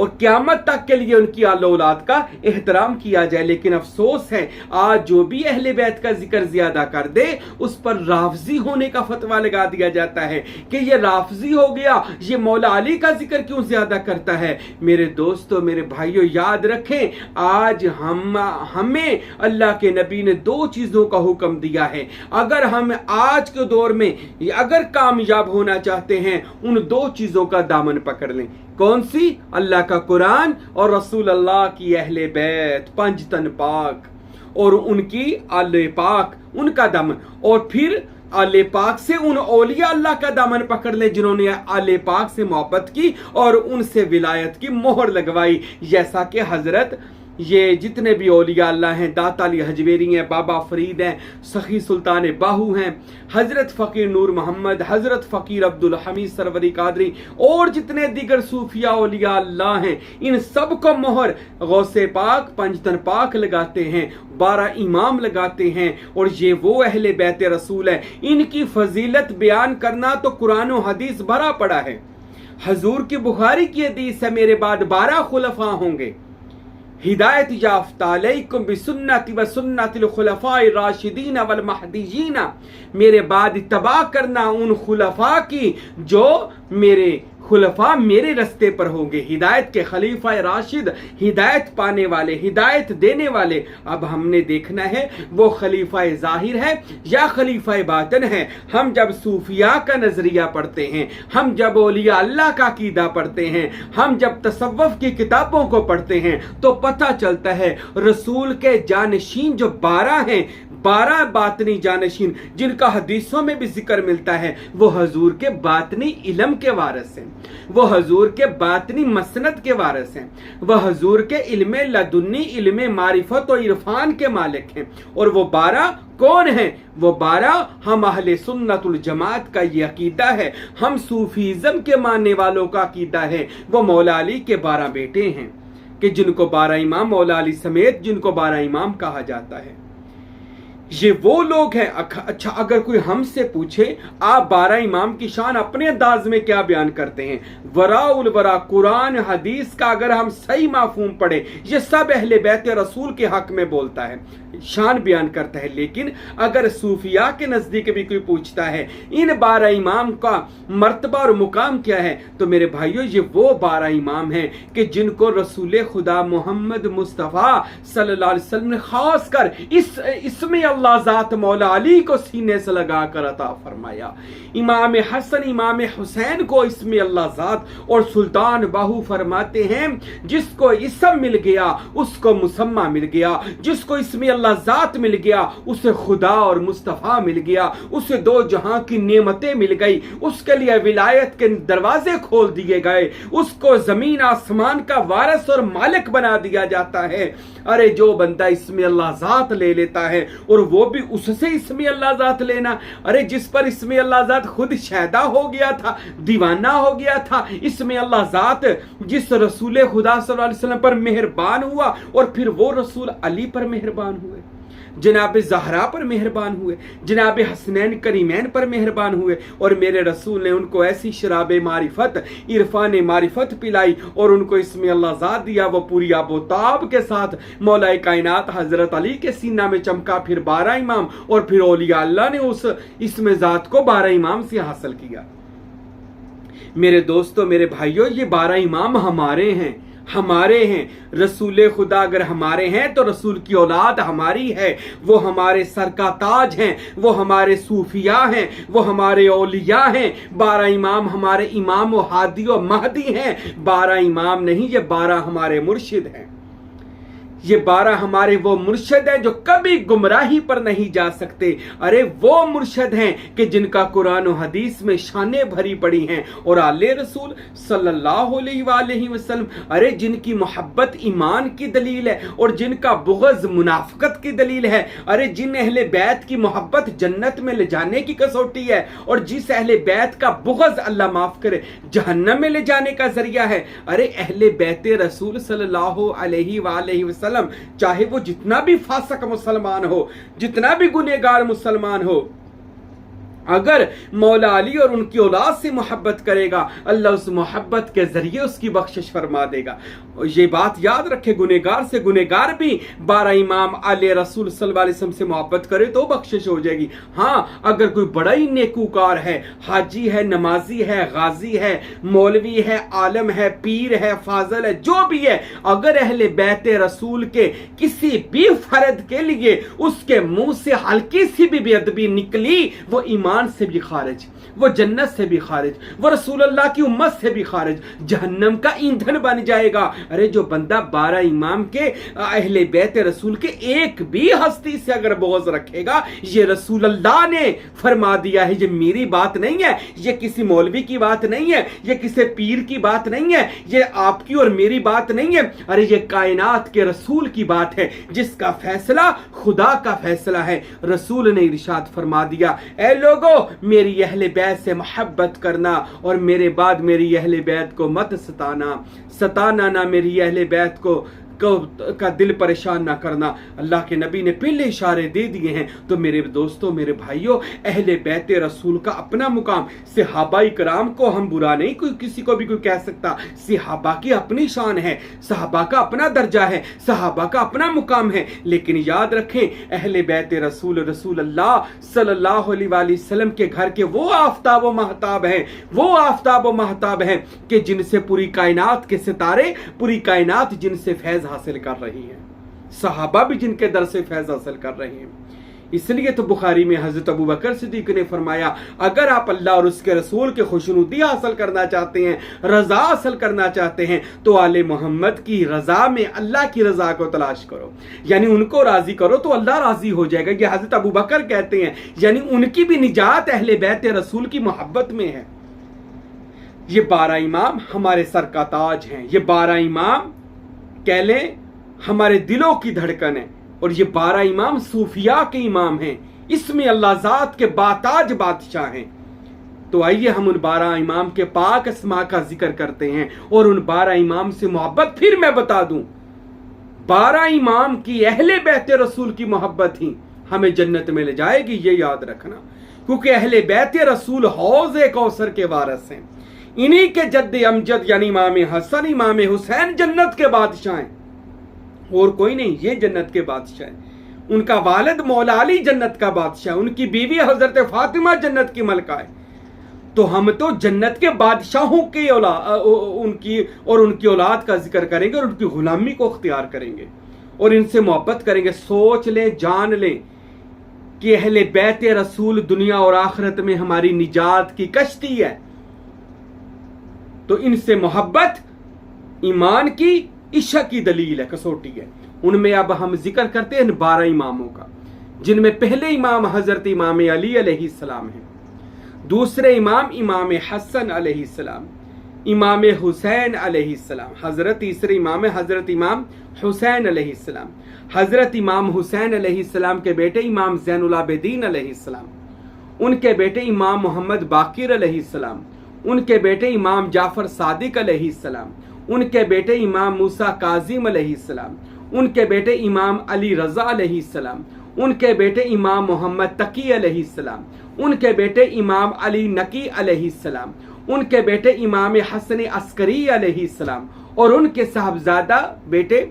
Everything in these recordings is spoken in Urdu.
اور قیامت تک کے لیے ان کی آل اولاد کا احترام کیا جائے۔ لیکن افسوس ہے آج جو بھی اہل بیت کا ذکر زیادہ کر دے اس پر رافضی ہونے کا فتویٰ لگا دیا جاتا ہے کہ یہ رافضی ہو گیا، یہ مولا علی کا ذکر کیوں زیادہ کرتا ہے۔ میرے دوستو، میرے بھائیو، یاد رکھیں آج ہمیں اللہ کے نبی نے دو چیزوں کا حکم دیا ہے۔ اگر ہم آج کے دور میں اگر کامیاب ہونا چاہتے ہیں ان دو چیزوں کا دامن پکڑ لیں۔ کون سی؟ اللہ کا قرآن اور رسول اللہ کی اہل بیت پنج تن پاک اور ان کی آل پاک، ان کا دامن، اور پھر آل پاک سے ان اولیاء اللہ کا دامن پکڑ لیں جنہوں نے آل پاک سے محبت کی اور ان سے ولایت کی مہر لگوائی، جیسا کہ حضرت یہ جتنے بھی اولیاء اللہ ہیں، داتا علی حجویری ہیں، بابا فرید ہیں، سخی سلطان باہو ہیں، حضرت فقیر نور محمد، حضرت فقیر عبدالحمید سروری قادری اور جتنے دیگر صوفیاء اولیاء اللہ ہیں، ان سب کو مہر غوث پاک پنجتن پاک لگاتے ہیں، 12 امام لگاتے ہیں، اور یہ وہ اہل بیت رسول ہے۔ ان کی فضیلت بیان کرنا تو قرآن و حدیث بھرا پڑا ہے۔ حضور کی بخاری کی حدیث ہے میرے بعد 12 خلفاء ہوں گے، ہدایت یافتہ، علیکم بسنتی و سنت الخلفاء الراشدین والمہدیین، میرے بعد اتباع کرنا ان خلفاء کی جو میرے خلفاء میرے رستے پر ہوں گے، ہدایت کے خلیفہ راشد، ہدایت پانے والے، ہدایت دینے والے۔ اب ہم نے دیکھنا ہے وہ خلیفہ ظاہر ہے یا خلیفہ باطن ہے۔ ہم جب صوفیاء کا نظریہ پڑھتے ہیں، ہم جب اولیاء اللہ کا عقیدہ پڑھتے ہیں، ہم جب تصوف کی کتابوں کو پڑھتے ہیں تو پتہ چلتا ہے رسول کے جانشین جو 12 ہیں، 12 باطنی جانشین جن کا حدیثوں میں بھی ذکر ملتا ہے، وہ حضور کے باطنی علم کے وارث ہیں، وہ حضور کے باطنی مسند کے وارث ہیں، وہ حضور کے علم لدنی، علم معرفت و عرفان کے مالک ہیں۔ اور وہ 12 کون ہیں؟ وہ 12 ہم اہل سنت الجماعت کا یہ عقیدہ ہے، ہم صوفیزم کے ماننے والوں کا عقیدہ ہے۔ وہ مولا علی کے 12 بیٹے ہیں کہ جن کو 12 امام، مولا علی سمیت جن کو 12 امام کہا جاتا ہے۔ یہ وہ لوگ ہیں۔ اچھا، اگر کوئی ہم سے پوچھے آپ 12 امام کی شان اپنے انداز میں کیا بیان کرتے ہیں، وراء الورا قرآن حدیث کا اگر ہم صحیح مفہوم پڑھیں، یہ سب اہل بیت رسول کے حق میں بولتا ہے، شان بیان کرتا ہے۔ لیکن اگر صوفیاء کے نزدیک بھی کوئی پوچھتا ہے ان 12 امام کا مرتبہ اور مقام کیا ہے، تو میرے بھائیو یہ وہ 12 امام ہیں کہ جن کو رسول خدا محمد مصطفیٰ صلی اللہ علیہ وسلم نے خاص کر اسم اللہ ذات مولا علی کو سینے سے لگا کر عطا فرمایا۔ امام حسن، امام حسین کو اسم اللہ ذات اور سلطان باہو فرماتے ہیں جس کو اسم مل گیا اس کو مسمہ مل گیا، جس کو اسم اللہ ذات مل گیا اسے خدا اور مصطفیٰ مل گیا، اسے 2 جہاں کی نعمتیں مل گئی، اس کے لیے ولایت کے دروازے کھول دیے گئے، اس کو زمین آسمان کا وارث اور مالک بنا دیا جاتا ہے۔ ارے جو بندہ اسم اللہ ذات لے لیتا ہے، اور وہ بھی اس سے اسم اللہ ذات لینا، ارے جس پر اسم اللہ ذات خود شیدا ہو گیا تھا، دیوانہ ہو گیا تھا، اسم اللہ ذات جس رسول خدا صلی اللہ علیہ وسلم پر مہربان ہوا اور پھر وہ رسول علی پر مہربان ہوئے، جناب زہرا پر مہربان ہوئے، جناب حسنین کریمین پر مہربان ہوئے، اور میرے رسول نے ان کو ایسی شراب معرفت، عرفان معرفت پلائی اور ان کو اسم اللہ ذات دیا، وہ پوری آب و تاب کے ساتھ مولا کائنات حضرت علی کے سینہ میں چمکا۔ پھر 12 امام اور پھر اولیاء اللہ نے اس اسم ذات کو 12 امام سے حاصل کیا۔ میرے دوستو، میرے بھائیو، یہ 12 امام ہمارے ہیں، ہمارے ہیں۔ رسول خدا اگر ہمارے ہیں تو رسول کی اولاد ہماری ہے، وہ ہمارے سر کا تاج ہیں، وہ ہمارے صوفیاء ہیں، وہ ہمارے اولیاء ہیں۔ 12 امام ہمارے امام و ہادی و مہدی ہیں، 12 امام نہیں، یہ 12 ہمارے مرشد ہیں۔ یہ 12 ہمارے وہ مرشد ہیں جو کبھی گمراہی پر نہیں جا سکتے۔ ارے وہ مرشد ہیں کہ جن کا قرآن و حدیث میں شانیں بھری پڑی ہیں، اور آل رسول صلی اللہ علیہ وآلہ وسلم، ارے جن کی محبت ایمان کی دلیل ہے اور جن کا بغض منافقت کی دلیل ہے، ارے جن اہل بیت کی محبت جنت میں لے جانے کی کسوٹی ہے، اور جس اہل بیت کا بغض اللہ معاف کرے جہنم میں لے جانے کا ذریعہ ہے۔ ارے اہل بیت رسول صلی اللہ علیہ وآلہ وسلم، چاہے وہ جتنا بھی فاسق مسلمان ہو، جتنا بھی گنہگار مسلمان ہو، اگر مولا علی اور ان کی اولاد سے محبت کرے گا اللہ اس محبت کے ذریعے اس کی بخشش فرما دے گا. یہ بات یاد رکھے گنہگار سے گنہگار بھی 12 امام علی رسول صلی اللہ علیہ وسلم سے محبت کرے تو بخشش ہو جائے گی. ہاں اگر کوئی بڑا ہی نیکوکار ہے, حاجی ہے, نمازی ہے, غازی ہے, مولوی ہے, عالم ہے, پیر ہے, فاضل ہے, جو بھی ہے, اگر اہل بیت رسول کے کسی بھی فرد کے لیے اس کے منہ سے ہلکی سی بھی بے ادبی نکلی وہ ایمان سے بھی خارج, وہ جنت سے بھی خارج, وہ رسول اللہ کی امت سے بھی خارج, جہنم کا ایندھن بن جائے گا. ارے جو بندہ 12 امام کے اہل بیت رسول کے ایک بھی ہستی سے اگر بغض رکھے گا, یہ رسول اللہ نے فرما دیا ہے, یہ میری بات نہیں ہے, یہ کسی مولوی کی بات نہیں ہے, یہ کسی پیر کی بات نہیں ہے, یہ آپ کی اور میری بات نہیں ہے, ارے یہ کائنات کے رسول کی بات ہے جس کا فیصلہ خدا کا فیصلہ ہے. رسول نے ارشاد فرما دیا, اے لوگو میری اہل بیت سے محبت کرنا اور میرے بعد میری اہل بیت کو مت ستانا نہ میری اہل بیت کا دل پریشان نہ کرنا. اللہ کے نبی نے پہلے اشارے دے دیے ہیں. تو میرے دوستوں, میرے بھائیوں, اہل بیت رسول کا اپنا مقام, صحابہ کرام کو ہم برا نہیں کوئی کسی کو بھی کوئی کہہ سکتا, صحابہ کی اپنی شان ہے, صحابہ کا اپنا درجہ ہے, صحابہ کا اپنا مقام ہے, لیکن یاد رکھیں اہل بیت رسول اللہ صلی اللہ علیہ وآلہ وسلم کے گھر کے وہ آفتاب و مہتاب ہیں کہ جن سے پوری کائنات کے ستارے, پوری کائنات جن سے فیض حاصل کر رہی ہے, صحابہ بھی جن کے در سے فیض حاصل کر رہے ہیں. اس لیے تو بخاری میں حضرت ابو بکر صدیق نے فرمایا, اگر آپ اللہ اور اس کے رسول کے خوشنودی حاصل کرنا چاہتے ہیں, رضا حاصل کرنا چاہتے ہیں, تو آل محمد کی رضا میں اللہ کی رضا کو تلاش کرو, یعنی ان کو راضی کرو تو اللہ راضی ہو جائے گا. یہ حضرت ابو بکر کہتے ہیں, یعنی ان کی بھی نجات اہل بیت رسول کی محبت میں ہے. یہ 12 امام ہمارے سر کا تاج ہیں, یہ 12 امام کہہ لیں ہمارے دلوں کی دھڑکن ہے, اور یہ 12 امام صوفیاء کے امام ہیں, اس میں اللہ ذات کے باتاج بادشاہ ہیں. تو آئیے ہم ان 12 امام کے پاک اسماء کا ذکر کرتے ہیں اور ان 12 امام سے محبت. پھر میں بتا دوں 12 امام کی اہل بیت رسول کی محبت ہی ہمیں جنت میں لے جائے گی, یہ یاد رکھنا, کیونکہ اہل بیت رسول حوض کوثر کے وارث ہیں. انہی کے جد امجد یعنی امام حسن امام حسین جنت کے بادشاہ ہیں, اور کوئی نہیں, یہ جنت کے بادشاہ ہیں. ان کا والد مولا علی جنت کا بادشاہ, ان کی بیوی حضرت فاطمہ جنت کی ملکہ ہے. تو ہم تو جنت کے بادشاہوں کی ان کی اولاد کا ذکر کریں گے اور ان کی غلامی کو اختیار کریں گے اور ان سے محبت کریں گے. سوچ لیں, جان لیں کہ اہل بیت رسول دنیا اور آخرت میں ہماری نجات کی کشتی ہے. تو ان سے محبت ایمان کی عشق کی دلیل ہے, کسوٹی ہے. ان میں اب ہم ذکر کرتے ہیں 12 اماموں کا, جن میں پہلے امام حضرت امام علی علیہ السلام ہیں, دوسرے امام امام حسن علیہ السلام, امام حسین علیہ السلام, تیسرے امام حضرت امام حسین علیہ السلام, حضرت امام حسین علیہ السلام کے بیٹے امام زین العابدین علیہ السلام, ان کے بیٹے امام محمد باقر علیہ السلام, ان کے بیٹے امام جعفر صادق علیہ السلام, ان کے بیٹے امام موسیٰ کاظم علیہ السلام, ان کے بیٹے امام علی رضا علیہ السلام, ان کے بیٹے امام محمد تقی علیہ السلام, ان کے بیٹے امام علی نقی علیہ السلام, ان کے بیٹے امام حسن عسکری علیہ السلام, اور ان کے صاحبزادہ بیٹے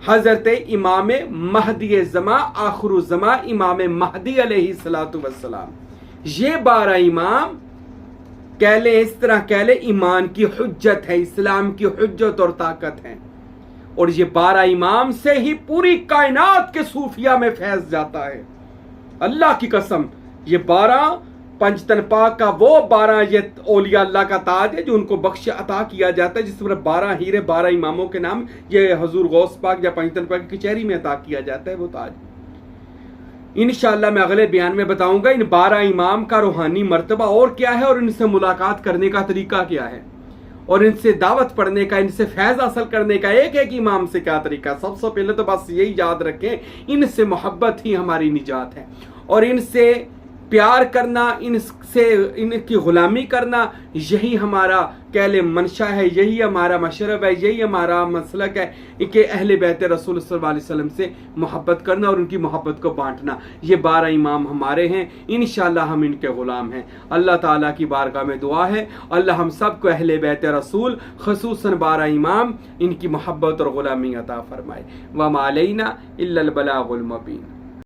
حضرت امام مہدی زماں آخر الزماں امام مہدی علیہ السلام. یہ 12 امام کہہ لیں, اس طرح کہہ لیں, ایمان کی حجت ہے, اسلام کی حجت اور طاقت ہے. اور یہ 12 امام سے ہی پوری کائنات کے صوفیاء میں فیض جاتا ہے. اللہ کی قسم, یہ 12 پنجتن پاک کا وہ 12 یہ اولیاء اللہ کا تاج ہے جو ان کو بخش عطا کیا جاتا ہے, جس پر 12 ہیرے 12 اماموں کے نام یہ حضور غوث پاک یا پنجتن پاک کی کچہری میں عطا کیا جاتا ہے وہ تاج. انشاءاللہ میں اگلے بیان میں بتاؤں گا ان 12 امام کا روحانی مرتبہ اور کیا ہے, اور ان سے ملاقات کرنے کا طریقہ کیا ہے, اور ان سے دعوت پڑھنے کا, ان سے فیض حاصل کرنے کا ایک ایک امام سے کیا طریقہ. سب سے پہلے تو بس یہی یاد رکھیں, ان سے محبت ہی ہماری نجات ہے, اور ان سے پیار کرنا، ان سے ان کی غلامی کرنا، یہی ہمارا کہل منشا ہے، یہی ہمارا مشرب ہے، یہی ہمارا مسلک ہے کہ اہل بیت رسول صلی اللہ علیہ وسلم سے محبت کرنا اور ان کی محبت کو بانٹنا۔ یہ 12 امام ہمارے ہیں، انشاءاللہ ہم ان کے غلام ہیں۔ اللہ تعالیٰ کی بارگاہ میں دعا ہے اللہ ہم سب کو اہل بیت رسول خصوصاً 12 امام ان کی محبت اور غلامی عطا فرمائے۔ وما علینا الا البلاغ المبین۔